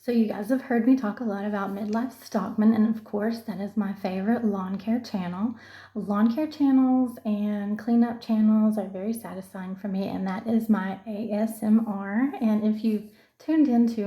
So you guys have heard me talk a lot about midlife stockman, and of course, that is my favorite lawn care channel. Lawn care channels and cleanup channels are very satisfying for me, and that is my ASMR. And if you've tuned into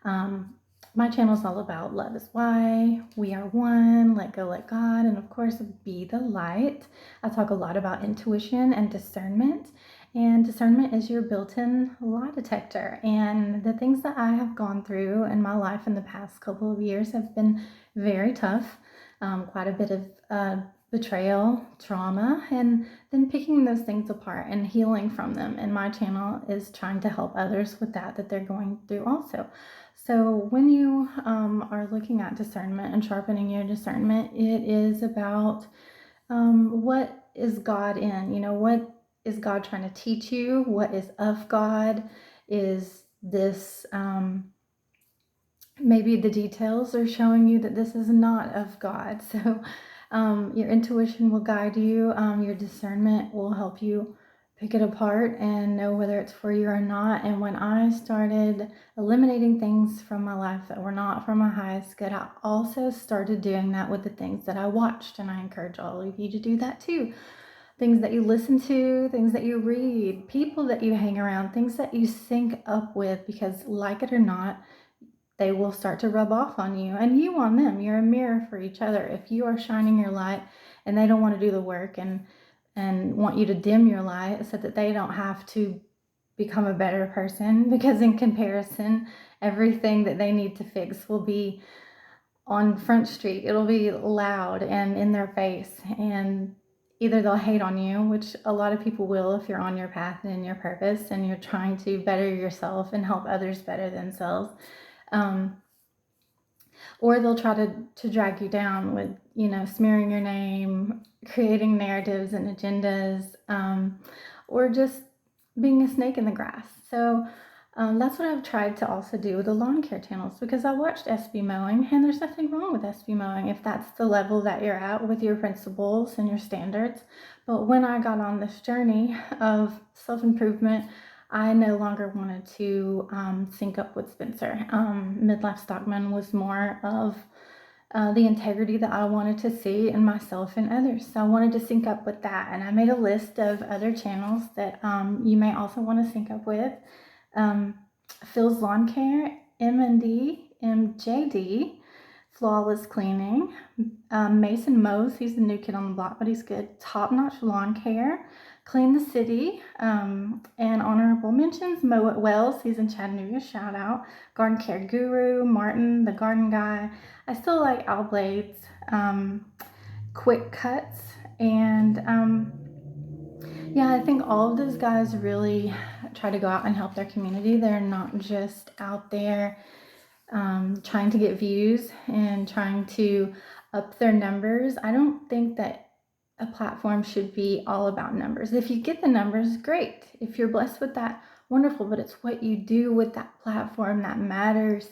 um, my channel is all about love is why, we are one, let go, let God, and of course, be the light. I talk a lot about intuition and discernment. And discernment is your built in lie detector. And the things that I have gone through in my life in the past couple of years have been very tough. Quite a bit of betrayal, trauma, and then picking those things apart and healing from them. And my channel is trying to help others with that they're going through also. So when you are looking at discernment and sharpening your discernment, it is about what is God in? What is God trying to teach you? What is of God? Is this maybe the details are showing you that this is not of God? So your intuition will guide you, your discernment will help you pick it apart and know whether it's for you or not. And when I started eliminating things from my life that were not for my highest good, I also started doing that with the things that I watched. And I encourage all of you to do that too. Things that you listen to, things that you read, people that you hang around, things that you sync up with, because like it or not, they will start to rub off on you and you on them. You're a mirror for each other. If you are shining your light and they don't want to do the work and want you to dim your light so that they don't have to become a better person, because in comparison, everything that they need to fix will be on Front Street. It'll be loud and in their face, and either they'll hate on you, which a lot of people will if you're on your path and in your purpose and you're trying to better yourself and help others better themselves. Um, or they'll try to drag you down with, smearing your name, creating narratives and agendas, or just being a snake in the grass. So that's what I've tried to also do with the lawn care channels, because I watched SB mowing, and there's nothing wrong with SB mowing if that's the level that you're at with your principles and your standards. But when I got on this journey of self-improvement, I no longer wanted to sync up with Spencer. Midlife Stockman was more of the integrity that I wanted to see in myself and others. So I wanted to sync up with that. And I made a list of other channels that you may also want to sync up with. Phil's Lawn Care, M&D, MJD, Flawless Cleaning, Mason Mose, he's the new kid on the block, but he's good. Top Notch Lawn Care, Clean the City, and honorable mentions, Mow It Wells, he's in Chattanooga, shout out. Garden Care Guru, Martin, the Garden Guy. I still like Al Blades, Quick Cuts, and yeah, I think all of those guys really try to go out and help their community. They're not just out there trying to get views and trying to up their numbers. I don't think that a platform should be all about numbers. If you get the numbers, great. If you're blessed with that, wonderful. But it's what you do with that platform that matters.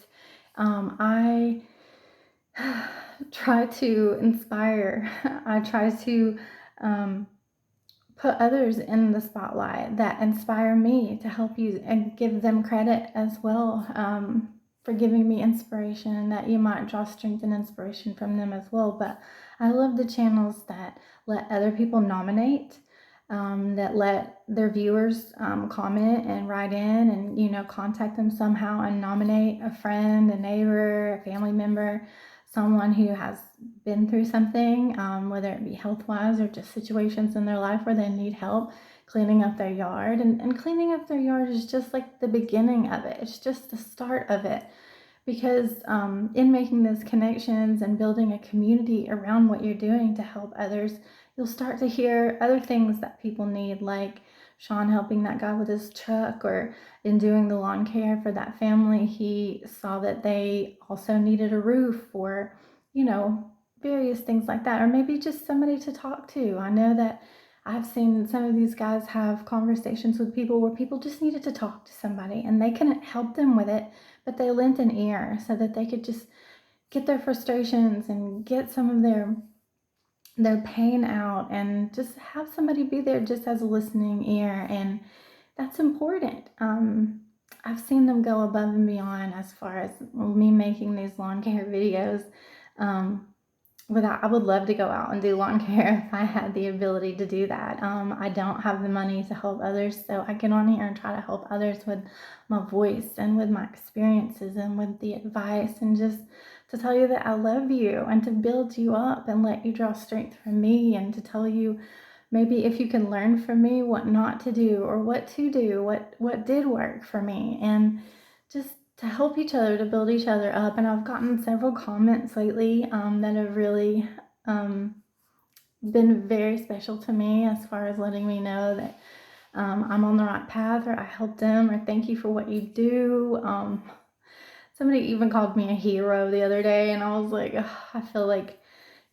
I try to inspire. I try to put others in the spotlight that inspire me to help you and give them credit as well, for giving me inspiration, and that you might draw strength and inspiration from them as well. But I love the channels that let other people nominate, that let their viewers comment and write in and, contact them somehow and nominate a friend, a neighbor, a family member, someone who has been through something, whether it be health-wise or just situations in their life where they need help cleaning up their yard. And cleaning up their yard is just like the beginning of it. It's just the start of it. Because in making those connections and building a community around what you're doing to help others, you'll start to hear other things that people need, like Sean helping that guy with his truck, or in doing the lawn care for that family, he saw that they also needed a roof, or, various things like that, or maybe just somebody to talk to. I know that I've seen some of these guys have conversations with people where people just needed to talk to somebody and they couldn't help them with it, but they lent an ear so that they could just get their frustrations and get some of their pain out, and just have somebody be there just as a listening ear. And that's important. I've seen them go above and beyond as far as me making these lawn care videos. Um, I would love to go out and do lawn care if I had the ability to do that. I don't have the money to help others, so I get on here and try to help others with my voice and with my experiences and with the advice, and just to tell you that I love you and to build you up and let you draw strength from me, and to tell you maybe if you can learn from me what not to do or what to do, what did work for me, and just to help each other, to build each other up. And I've gotten several comments lately that have really um, been very special to me, as far as letting me know that I'm on the right path, or I helped them, or thank you for what you do. Somebody even called me a hero the other day, and I was like, ugh, I feel like,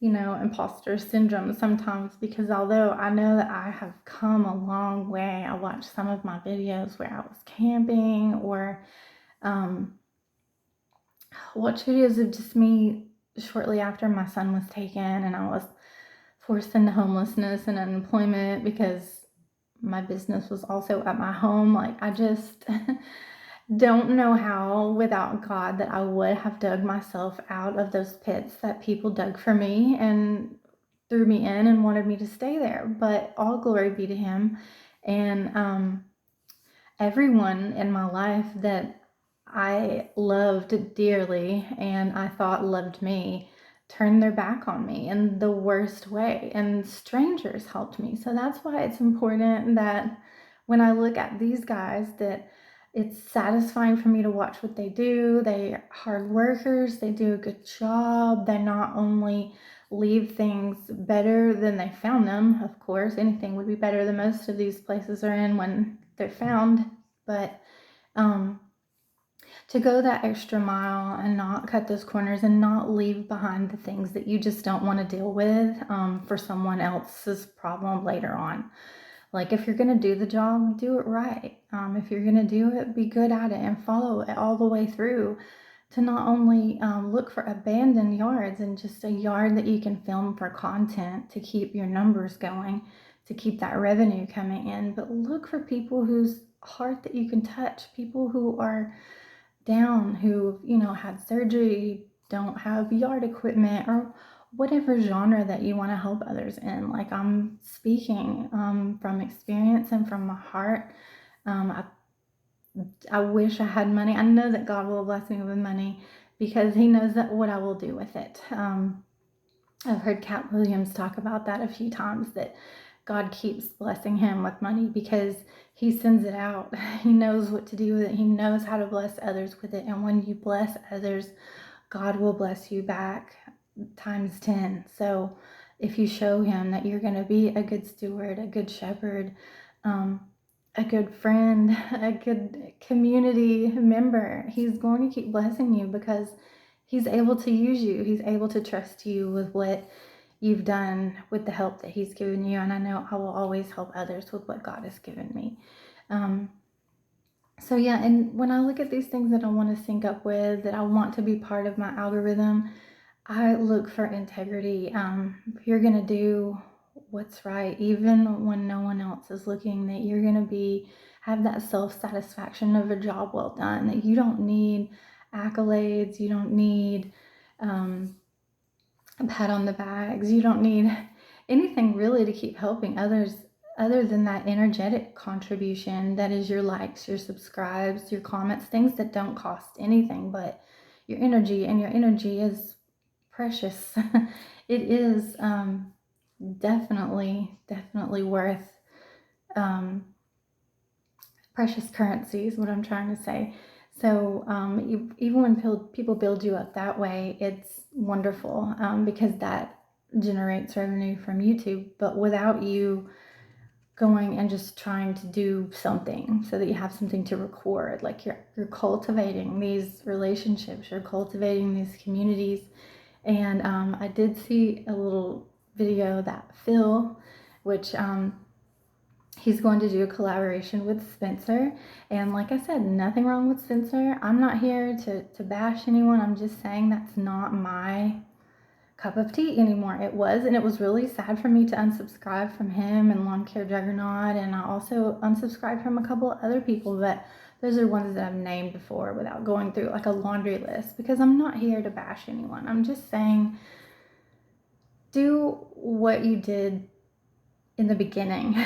imposter syndrome sometimes, because although I know that I have come a long way, I watched some of my videos where I was camping, or um, watch videos of just me shortly after my son was taken and I was forced into homelessness and unemployment because my business was also at my home. Like, I just don't know how, without God, that I would have dug myself out of those pits that people dug for me and threw me in and wanted me to stay there. But all glory be to Him. And everyone in my life that I loved dearly and I thought loved me turned their back on me in the worst way, and strangers helped me. So that's why it's important that when I look at these guys, that it's satisfying for me to watch what they do. They're hard workers, they do a good job. They not only leave things better than they found them, of course, anything would be better than most of these places are in when they're found, but um, to go that extra mile and not cut those corners and not leave behind the things that you just don't want to deal with for someone else's problem later on. Like, if you're going to do the job, do it right. If you're going to do it, be good at it and follow it all the way through, to not only look for abandoned yards and just a yard that you can film for content to keep your numbers going, to keep that revenue coming in, but look for people whose heart that you can touch, people who are down, who, had surgery, don't have yard equipment, or whatever genre that you want to help others in. Like, I'm speaking from experience and from my heart. I wish I had money. I know that God will bless me with money because He knows that what I will do with it. I've heard Cat Williams talk about that a few times, that God keeps blessing him with money because He sends it out. He knows what to do with it. He knows how to bless others with it. And when you bless others, God will bless you back times 10. So if you show Him that you're going to be a good steward, a good shepherd, um, a good friend, a good community member, He's going to keep blessing you because He's able to use you. He's able to trust you with what you've done, with the help that He's given you. And I know I will always help others with what God has given me. So yeah, and when I look at these things that I want to sync up with, that I want to be part of my algorithm, I look for integrity. If you're gonna do what's right, even when no one else is looking, that you're gonna have that self-satisfaction of a job well done, that you don't need accolades, you don't need a pat on the bags, you don't need anything really to keep helping others other than that energetic contribution that is your likes, your subscribes, your comments, things that don't cost anything but your energy. And your energy is precious. It is definitely worth precious currency is what I'm trying to say. So even when people build you up that way, it's wonderful because that generates revenue from YouTube. But without you going and just trying to do something so that you have something to record, like you're cultivating these relationships, you're cultivating these communities. And I did see a little video that Phil, which he's going to do a collaboration with Spencer. And like I said, nothing wrong with Spencer. I'm not here to bash anyone. I'm just saying that's not my cup of tea anymore. It was, and it was really sad for me to unsubscribe from him and Lawn Care Juggernaut. And I also unsubscribed from a couple of other people. But those are ones that I've named before without going through like a laundry list, because I'm not here to bash anyone. I'm just saying, do what you did in the beginning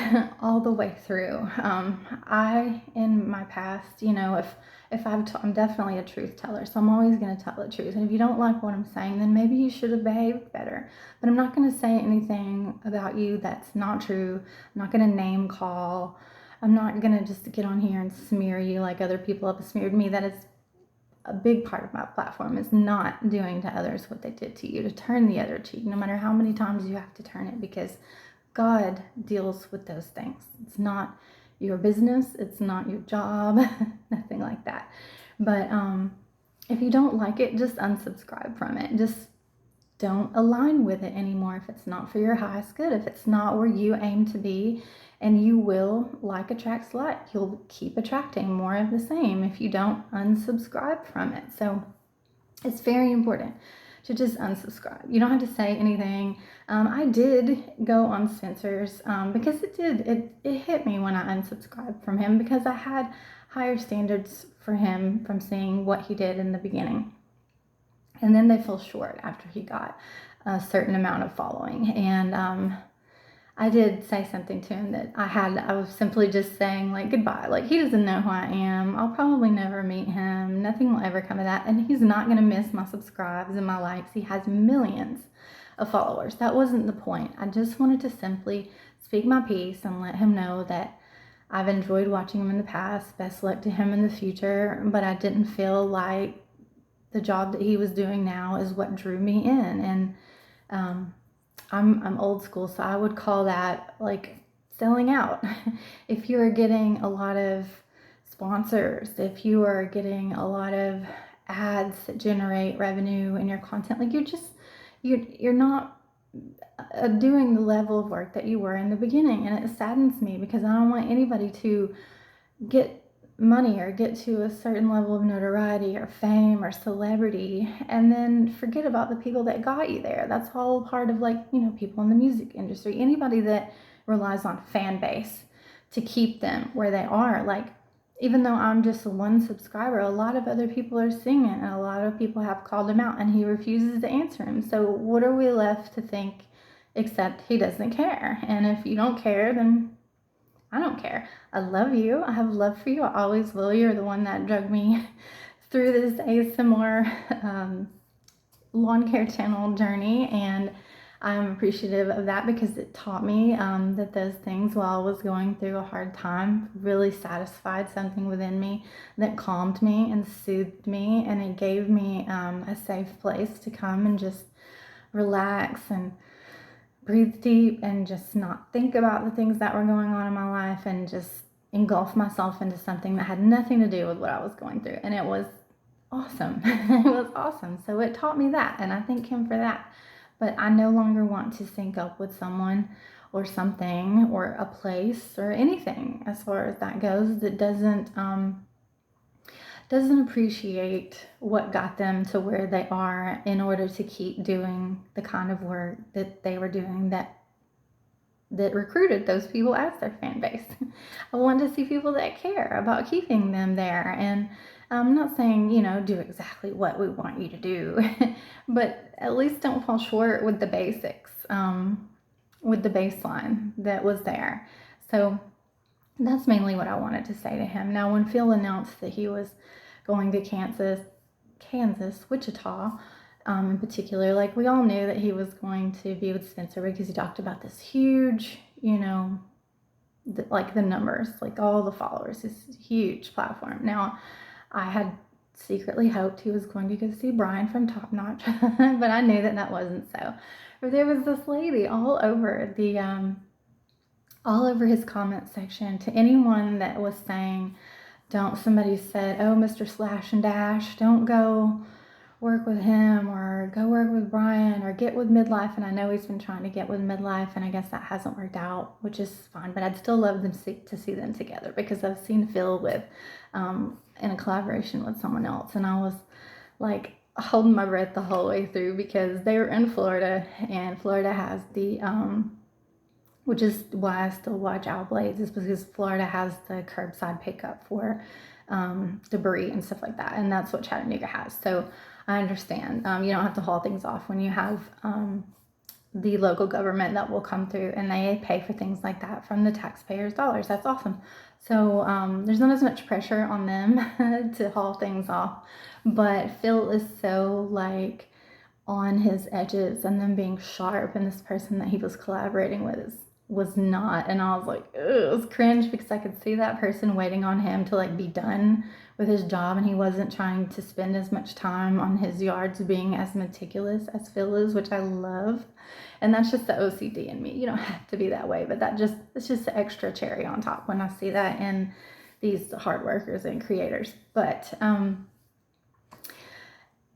all the way through. I, in my past, if I'm definitely a truth teller, so I'm always going to tell the truth. And if you don't like what I'm saying, then maybe you should have behaved better. But I'm not going to say anything about you that's not true. I'm not going to name call. I'm not going to just get on here and smear you like other people have smeared me. That is a big part of my platform, is not doing to others what they did to you, to turn the other cheek, no matter how many times you have to turn it, because God deals with those things. It's not your business. It's not your job. Nothing like that. But if you don't like it, just unsubscribe from it. Just don't align with it anymore if it's not for your highest good, if it's not where you aim to be. And you will, like attracts like. You'll keep attracting more of the same if you don't unsubscribe from it. So it's very important to just unsubscribe. You don't have to say anything. I did go on Spencer's because it hit me when I unsubscribed from him, because I had higher standards for him from seeing what he did in the beginning. And then they fell short after he got a certain amount of following. And I did say something to him that I was simply just saying, like, goodbye. Like, he doesn't know who I am. I'll probably never meet him. Nothing will ever come of that. And he's not going to miss my subscribes and my likes. He has millions of followers. That wasn't the point. I just wanted to simply speak my piece and let him know that I've enjoyed watching him in the past. Best luck to him in the future. But I didn't feel like the job that he was doing now is what drew me in. And I'm old school, so I would call that like selling out. If you are getting a lot of sponsors, if you are getting a lot of ads that generate revenue in your content, like you're not doing the level of work that you were in the beginning. And it saddens me, because I don't want anybody to get money or get to a certain level of notoriety or fame or celebrity and then forget about the people that got you there. That's all part of, like, people in the music industry, anybody that relies on fan base to keep them where they are. Like, even though I'm just one subscriber, a lot of other people are singing, and a lot of people have called him out, and he refuses to answer him. So what are we left to think except he doesn't care? And if you don't care, then I don't care. I love you. I have love for you. I always will. You're the one that drug me through this ASMR lawn care channel journey, and I'm appreciative of that, because it taught me that those things, while I was going through a hard time, really satisfied something within me that calmed me and soothed me, and it gave me a safe place to come and just relax and breathe deep and just not think about the things that were going on in my life, and just engulf myself into something that had nothing to do with what I was going through. And it was awesome. It was awesome. So it taught me that, and I thank him for that. But I no longer want to sync up with someone or something or a place or anything, as far as that goes, that doesn't appreciate what got them to where they are, in order to keep doing the kind of work that they were doing that recruited those people as their fan base. I want to see people that care about keeping them there. And I'm not saying, do exactly what we want you to do, but at least don't fall short with the basics, with the baseline that was there. So that's mainly what I wanted to say to him. Now, when Phil announced that he was going to Kansas, Wichita, in particular, like, we all knew that he was going to be with Spencer, because he talked about this huge, like the numbers, like all the followers, this huge platform. Now, I had secretly hoped he was going to go see Brian from Top Notch, but I knew that wasn't so. But there was this lady all over his comment section, to anyone that was saying, somebody said, oh, Mr. Slash and Dash, don't go work with him, or go work with Brian, or get with Midlife. And I know he's been trying to get with Midlife, and I guess that hasn't worked out, which is fine, but I'd still love to see them together, because I've seen Phil with in a collaboration with someone else, and I was like holding my breath the whole way through, because they were in Florida, and Florida has the which is why I still watch Owl Blades, is because Florida has the curbside pickup for debris and stuff like that. And that's what Chattanooga has. So I understand. You don't have to haul things off when you have the local government that will come through and they pay for things like that from the taxpayers' dollars. That's awesome. So there's not as much pressure on them to haul things off. But Phil is so like on his edges and them being sharp, and this person that he was collaborating with was not. And I was like, it was cringe because I could see that person waiting on him to like be done with his job, and he wasn't trying to spend as much time on his yards being as meticulous as Phil is, which I love. And that's just the OCD in me. You don't have to be that way, but it's just the extra cherry on top when I see that in these hard workers and creators. But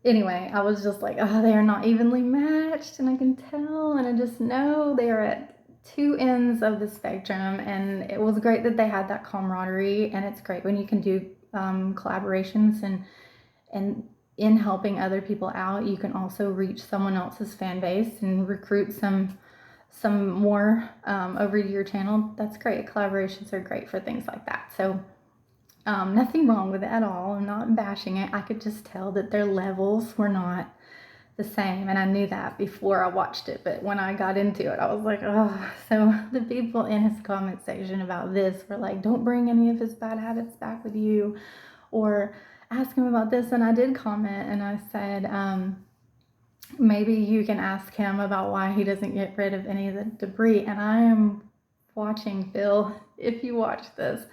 anyway, I was just like, oh, they are not evenly matched, and I can tell, and I just know they are at two ends of the spectrum. And it was great that they had that camaraderie, and it's great when you can do collaborations, and in helping other people out, you can also reach someone else's fan base and recruit some more over to your channel. That's great. Collaborations are great for things like that. So nothing wrong with it at all. I'm not bashing it. I could just tell that their levels were not the same, and I knew that before I watched it, but when I got into it, I was like, oh. So the people in his comment section about this were like, don't bring any of his bad habits back with you, or ask him about this. And I did comment and I said, maybe you can ask him about why he doesn't get rid of any of the debris. And I am watching, Phil, if you watch this,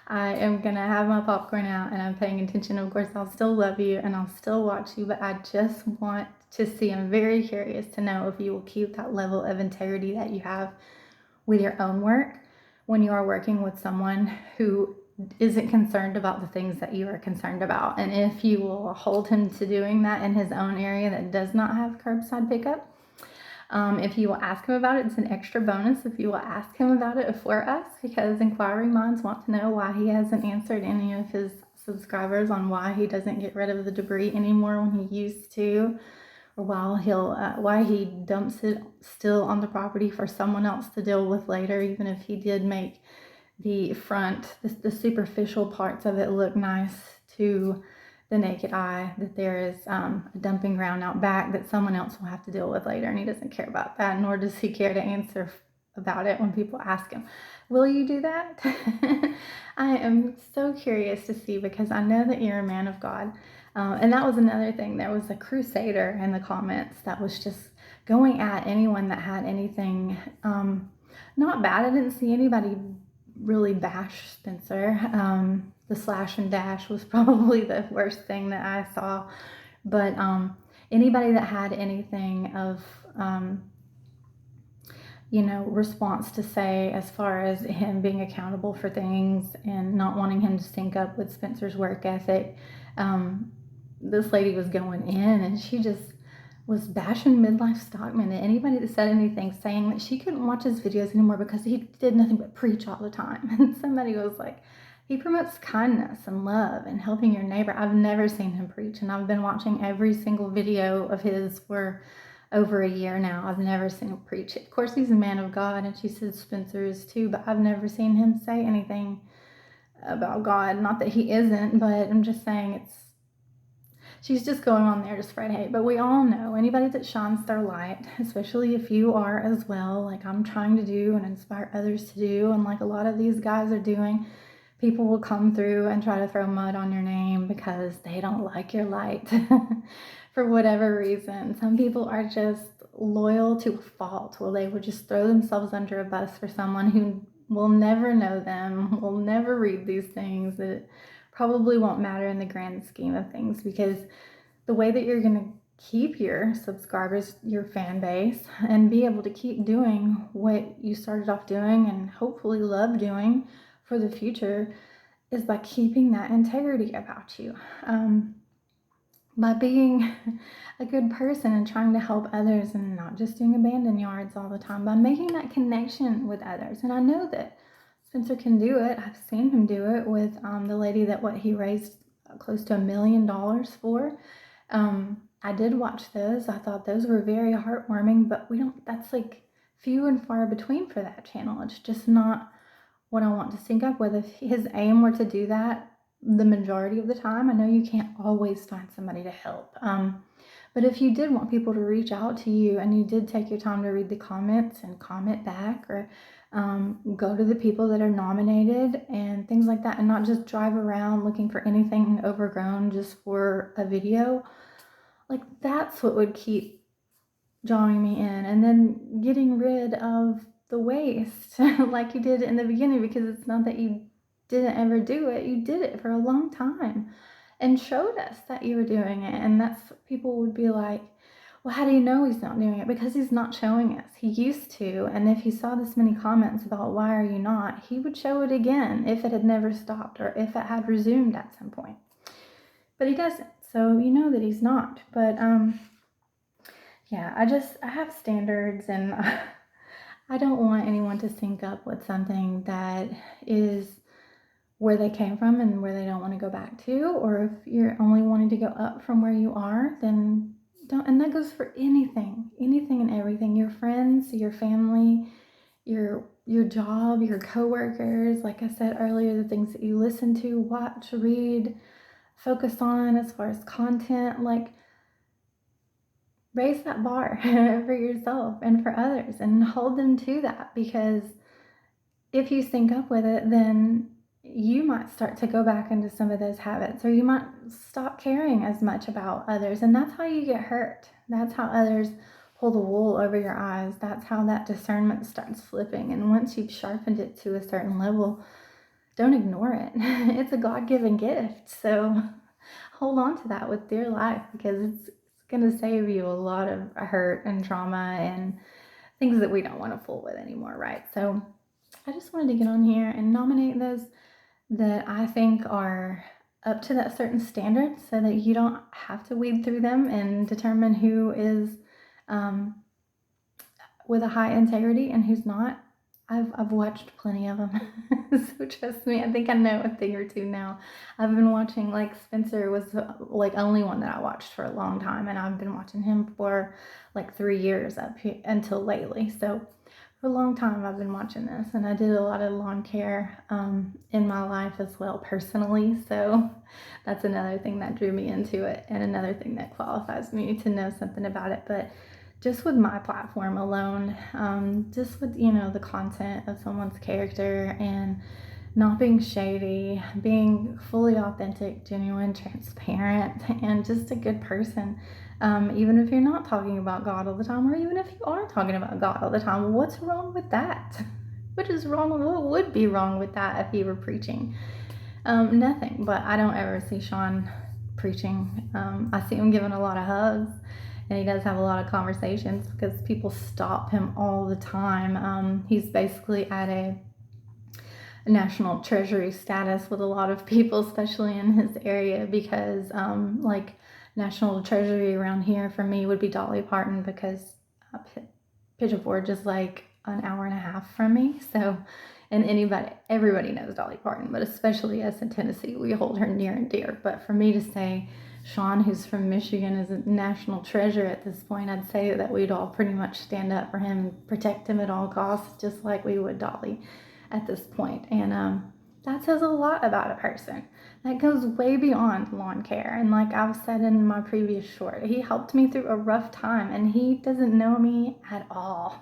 I am gonna have my popcorn out and I'm paying attention. Of course, I'll still love you and I'll still watch you, but I just want to see. I'm very curious to know if you will keep that level of integrity that you have with your own work when you are working with someone who isn't concerned about the things that you are concerned about, and if you will hold him to doing that in his own area that does not have curbside pickup. If you will ask him about it, it's an extra bonus if you will ask him about it for us, because inquiring minds want to know why he hasn't answered any of his subscribers on why he doesn't get rid of the debris anymore when he used to, or why he dumps it still on the property for someone else to deal with later, even if he did make the front, the superficial parts of it look nice to the naked eye, that there is a dumping ground out back that someone else will have to deal with later, and he doesn't care about that, nor does he care to answer about it when people ask him, will you do that? I am so curious to see, because I know that you're a man of God. And that was another thing. There was a crusader in the comments that was just going at anyone that had anything not bad. I didn't see anybody really bash Spencer. The slash and dash was probably the worst thing that I saw. But anybody that had anything of response to say as far as him being accountable for things and not wanting him to sync up with Spencer's work ethic, this lady was going in and she just was bashing Midlife Stockman, and anybody that said anything, saying that she couldn't watch his videos anymore because he did nothing but preach all the time. And somebody was like, he promotes kindness and love and helping your neighbor. I've never seen him preach, and I've been watching every single video of his for over a year now. I've never seen him preach. Of course, he's a man of God, and she says Spencer is too, but I've never seen him say anything about God. Not that he isn't, but I'm just saying she's just going on there to spread hate. But we all know anybody that shines their light, especially if you are as well, like I'm trying to do and inspire others to do, and like a lot of these guys are doing, people will come through and try to throw mud on your name because they don't like your light for whatever reason. Some people are just loyal to a fault. Well, they would just throw themselves under a bus for someone who will never know them, will never read these things, that probably won't matter in the grand scheme of things, because the way that you're going to keep your subscribers, your fan base, and be able to keep doing what you started off doing and hopefully love doing for the future is by keeping that integrity about you, by being a good person and trying to help others and not just doing abandoned yards all the time, by making that connection with others. And I know that Spencer can do it. I've seen him do it with the lady that he raised close to $1 million for. I did watch those. I thought those were very heartwarming, but that's like few and far between for that channel. It's just not what I want to sync up with. If his aim were to do that, the majority of the time. I know you can't always find somebody to help. But if you did want people to reach out to you and you did take your time to read the comments and comment back, or go to the people that are nominated and things like that, and not just drive around looking for anything overgrown just for a video, like that's what would keep drawing me in. And then getting rid of the waste like you did in the beginning, because it's not that you didn't ever do it, you did it for a long time and showed us that you were doing it. And that's, people would be like, well, how do you know he's not doing it? Because he's not showing us. He used to, and if he saw this many comments about why are you not, he would show it again if it had never stopped or if it had resumed at some point. But he doesn't, so you know that he's not. But yeah, I have standards, and I don't want anyone to sync up with something that is where they came from and where they don't want to go back to. Or if you're only wanting to go up from where you are, then don't. And that goes for anything and everything. Your friends, your family, your job, your coworkers, like I said earlier, the things that you listen to, watch, read, focus on as far as content, like raise that bar for yourself and for others and hold them to that. Because if you sync up with it, then you might start to go back into some of those habits, or you might stop caring as much about others. And that's how you get hurt. That's how others pull the wool over your eyes. That's how that discernment starts flipping. And once you've sharpened it to a certain level, don't ignore it. It's a God-given gift. So hold on to that with dear life, because it's going to save you a lot of hurt and trauma and things that we don't want to fool with anymore, right? So I just wanted to get on here and nominate those that I think are up to that certain standard, so that you don't have to weed through them and determine who is with a high integrity and who's not. I've watched plenty of them. So trust me, I think I know a thing or two now. I've been watching, like Spencer was like only one that I watched for a long time, and I've been watching him for like 3 years up here, until lately. So for a long time I've been watching this, and I did a lot of lawn care in my life as well personally. So that's another thing that drew me into it, and another thing that qualifies me to know something about it. But just with my platform alone, just with, the content of someone's character and not being shady, being fully authentic, genuine, transparent, and just a good person. Even if you're not talking about God all the time, or even if you are talking about God all the time, what's wrong with that? What would be wrong with that if you were preaching? Nothing, but I don't ever see Sean preaching. I see him giving a lot of hugs, and he does have a lot of conversations because people stop him all the time. He's basically at a national treasury status with a lot of people, especially in his area, because like national treasury around here for me would be Dolly Parton, because Pigeon Forge is like an hour and a half from me. So, and everybody knows Dolly Parton, but especially us in Tennessee, we hold her near and dear. But for me to say Sean, who's from Michigan, is a national treasure at this point, I'd say that we'd all pretty much stand up for him and protect him at all costs, just like we would Dolly at this point. And that says a lot about a person. That goes way beyond lawn care. And like I've said in my previous short, he helped me through a rough time, and he doesn't know me at all.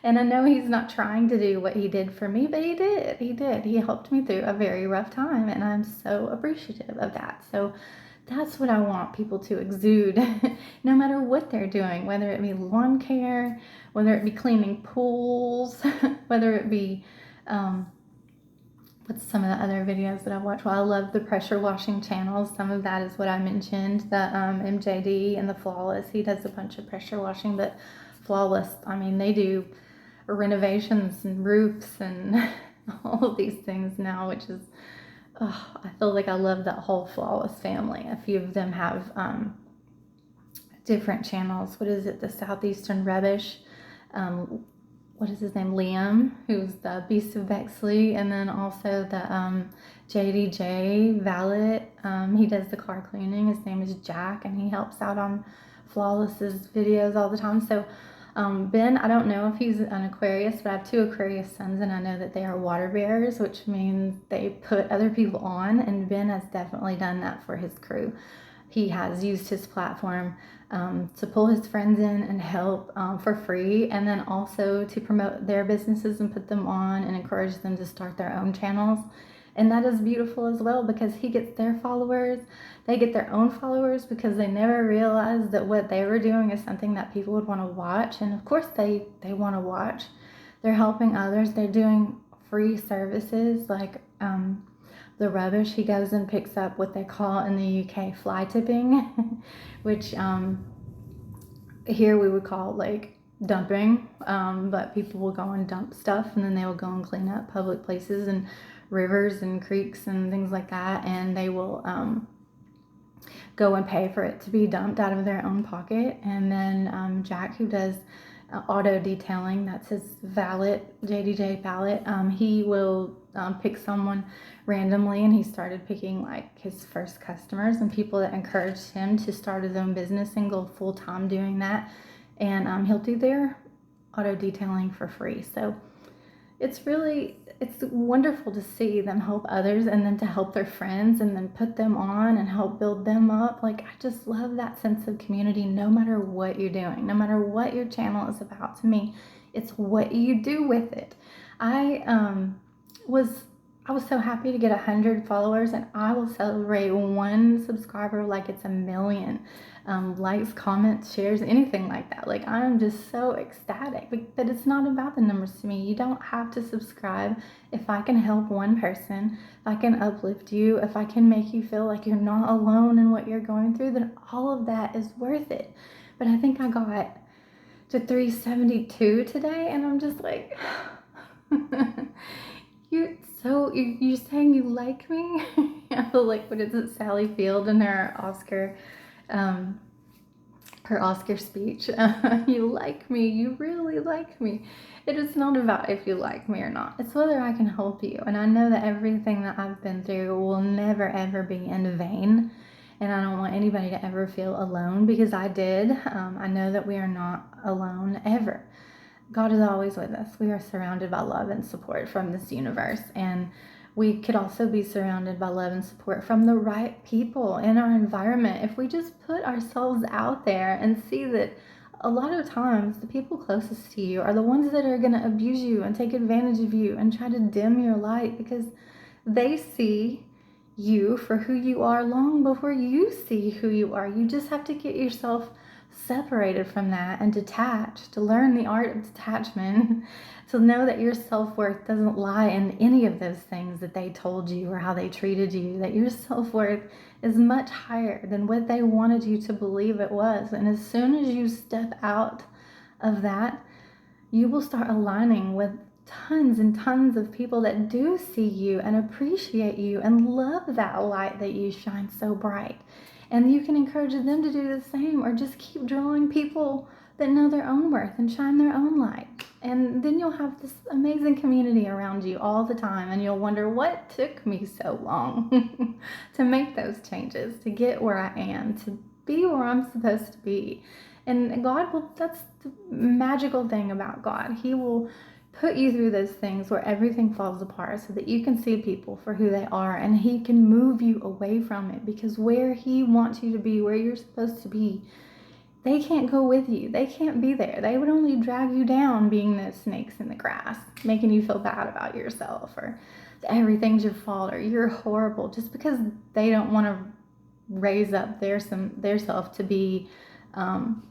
And I know he's not trying to do what he did for me, but he did. He helped me through a very rough time, and I'm so appreciative of that. So that's what I want people to exude, no matter what they're doing, whether it be lawn care, whether it be cleaning pools, whether it be what's some of the other videos that I've watched. Well, I love the pressure washing channels. Some of that is what I mentioned, the MJD and the Flawless. He does a bunch of pressure washing, but Flawless, I mean, they do renovations and roofs and all of these things now, which is, I feel like I love that whole Flawless family. A few of them have different channels. What is it? The Southeastern Rubbish. What is his name? Liam, who's the Beast of Bexley, and then also the JDJ Valet. He does the car cleaning. His name is Jack, and he helps out on Flawless's videos all the time. So Ben, I don't know if he's an Aquarius, but I have 2 Aquarius sons, and I know that they are water bearers, which means they put other people on, and Ben has definitely done that for his crew. He has used his platform to pull his friends in and help for free, and then also to promote their businesses and put them on and encourage them to start their own channels. And that is beautiful as well, because he gets their followers, they get their own followers, because they never realized that what they were doing is something that people would want to watch. And of course they want to watch. They're helping others. They're doing free services like the rubbish. He goes and picks up what they call in the UK fly tipping, which here we would call like dumping, but people will go and dump stuff, and then they will go and clean up public places and rivers and creeks and things like that, and they will go and pay for it to be dumped out of their own pocket. And then Jack, who does auto detailing, that's his valet, JDJ valet, he will pick someone randomly, and he started picking like his first customers and people that encouraged him to start his own business and go full-time doing that. And he'll do their auto detailing for free. So it's wonderful to see them help others, and then to help their friends, and then put them on and help build them up. Like, I just love that sense of community, no matter what you're doing, no matter what your channel is about. To me, it's what you do with it. I was so happy to get 100 followers, and I will celebrate one subscriber like it's a million. Likes, comments, shares, anything like that. Like, I'm just so ecstatic. But it's not about the numbers to me. You don't have to subscribe. If I can help one person, if I can uplift you, if I can make you feel like you're not alone in what you're going through, then all of that is worth it. But I think I got to 372 today, and I'm just like, you're saying you like me? I feel like, what is it, Sally Field in her Oscar speech. You like me, you really like me. It is not about if you like me or not. It's whether I can help you. And I know that everything that I've been through will never ever be in vain. And I don't want anybody to ever feel alone, because I did. I know that we are not alone ever. God is always with us. We are surrounded by love and support from this universe. And we could also be surrounded by love and support from the right people in our environment. If we just put ourselves out there and see that a lot of times the people closest to you are the ones that are going to abuse you and take advantage of you and try to dim your light, because they see you for who you are long before you see who you are. You just have to get yourself separated from that and detached, to learn the art of detachment, to know that your self-worth doesn't lie in any of those things that they told you or how they treated you, that your self-worth is much higher than what they wanted you to believe it was. And as soon as you step out of that, you will start aligning with tons and tons of people that do see you and appreciate you and love that light that you shine so bright. And you can encourage them to do the same, or just keep drawing people that know their own worth and shine their own light. And then you'll have this amazing community around you all the time, and you'll wonder, what took me so long to make those changes, to get where I am, to be where I'm supposed to be. And God will, that's the magical thing about God. He will put you through those things where everything falls apart, so that you can see people for who they are, and He can move you away from it, because where He wants you to be, where you're supposed to be, they can't go with you. They can't be there. They would only drag you down, being those snakes in the grass, making you feel bad about yourself, or everything's your fault, or you're horrible, just because they don't want to raise up their self to be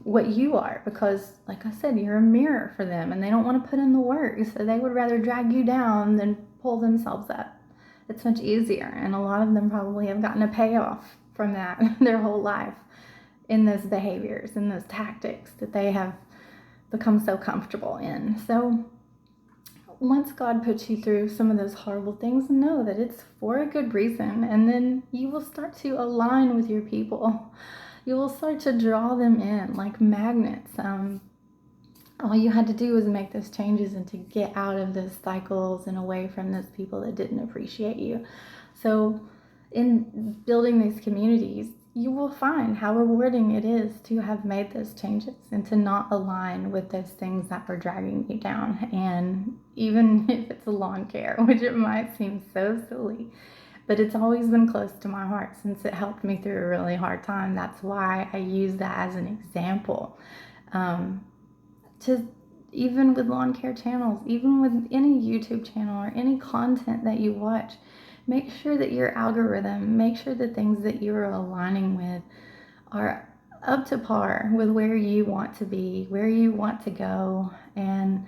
what you are, because like I said, you're a mirror for them, and they don't want to put in the work, so they would rather drag you down than pull themselves up. It's much easier, and a lot of them probably have gotten a payoff from that their whole life, in those behaviors and those tactics that they have become so comfortable in. So once God puts you through some of those horrible things, know that it's for a good reason, and then you will start to align with your people. You will start to draw them in like magnets. All you had to do was make those changes and to get out of those cycles and away from those people that didn't appreciate you. So in building these communities, you will find how rewarding it is to have made those changes and to not align with those things that were dragging you down. And even if it's a lawn care, which it might seem so silly, but it's always been close to my heart since it helped me through a really hard time. That's why I use that as an example. Um, to Even with lawn care channels, even with any YouTube channel or any content that you watch, make sure that your algorithm, make sure the things that you're aligning with are up to par with where you want to be, where you want to go, and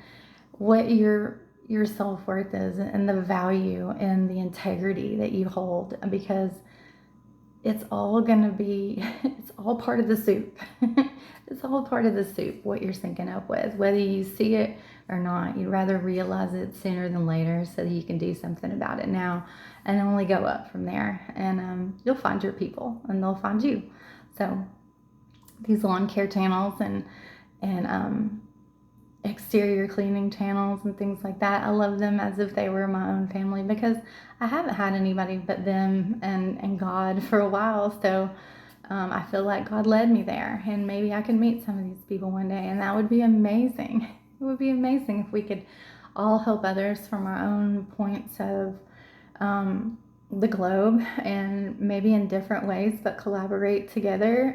what your self-worth is, and the value and the integrity that you hold, because it's all gonna be, it's all part of the soup. It's all part of the soup, what you're syncing up with. Whether you see it or not, you'd rather realize it sooner than later so that you can do something about it now and only go up from there. And you'll find your people and they'll find you. So these lawn care channels and exterior cleaning channels and things like that, I love them as if they were my own family, because I haven't had anybody but them and God for a while. So I feel like God led me there, and maybe I can meet some of these people one day, and that would be amazing. It would be amazing if we could all help others from our own points of the globe, and maybe in different ways, but collaborate together.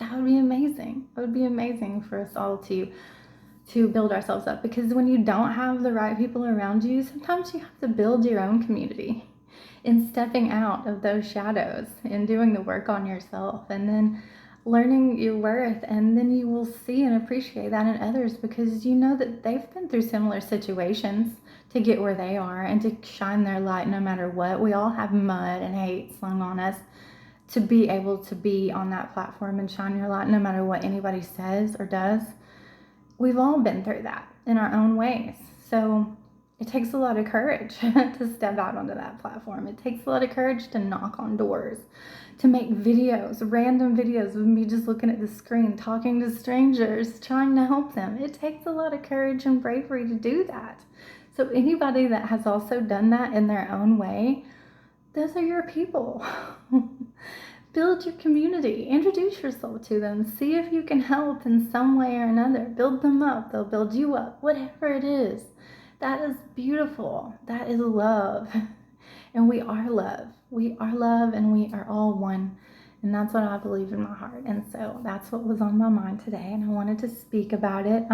That would be amazing. It would be amazing for us all to build ourselves up, because when you don't have the right people around you, sometimes you have to build your own community in stepping out of those shadows and doing the work on yourself, and then learning your worth. And then you will see and appreciate that in others, because you know that they've been through similar situations to get where they are and to shine their light no matter what. We all have mud and hate slung on us. To be able to be on that platform and shine your light no matter what anybody says or does, we've all been through that in our own ways. So it takes a lot of courage to step out onto that platform. It takes a lot of courage to knock on doors, to make videos, random videos of me just looking at the screen, talking to strangers, trying to help them. It takes a lot of courage and bravery to do that. So anybody that has also done that in their own way, those are your people. Build your community, introduce yourself to them, see if you can help in some way or another. Build them up, they'll build you up, whatever it is. That is beautiful. That is love. And we are love. We are love, and we are all one. And that's what I believe in my heart. And so that's what was on my mind today, and I wanted to speak about it.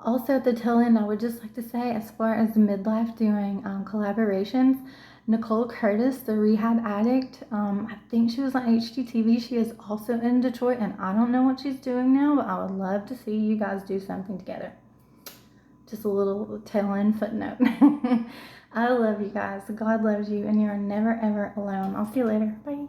Also, at the tail end, I would just like to say, as far as midlife doing collaborations, Nicole Curtis, the rehab addict, I think she was on HGTV. She is also in Detroit, and I don't know what she's doing now, but I would love to see you guys do something together. Just a little tail end footnote. I love you guys. God loves you, and you are never, ever alone. I'll see you later. Bye.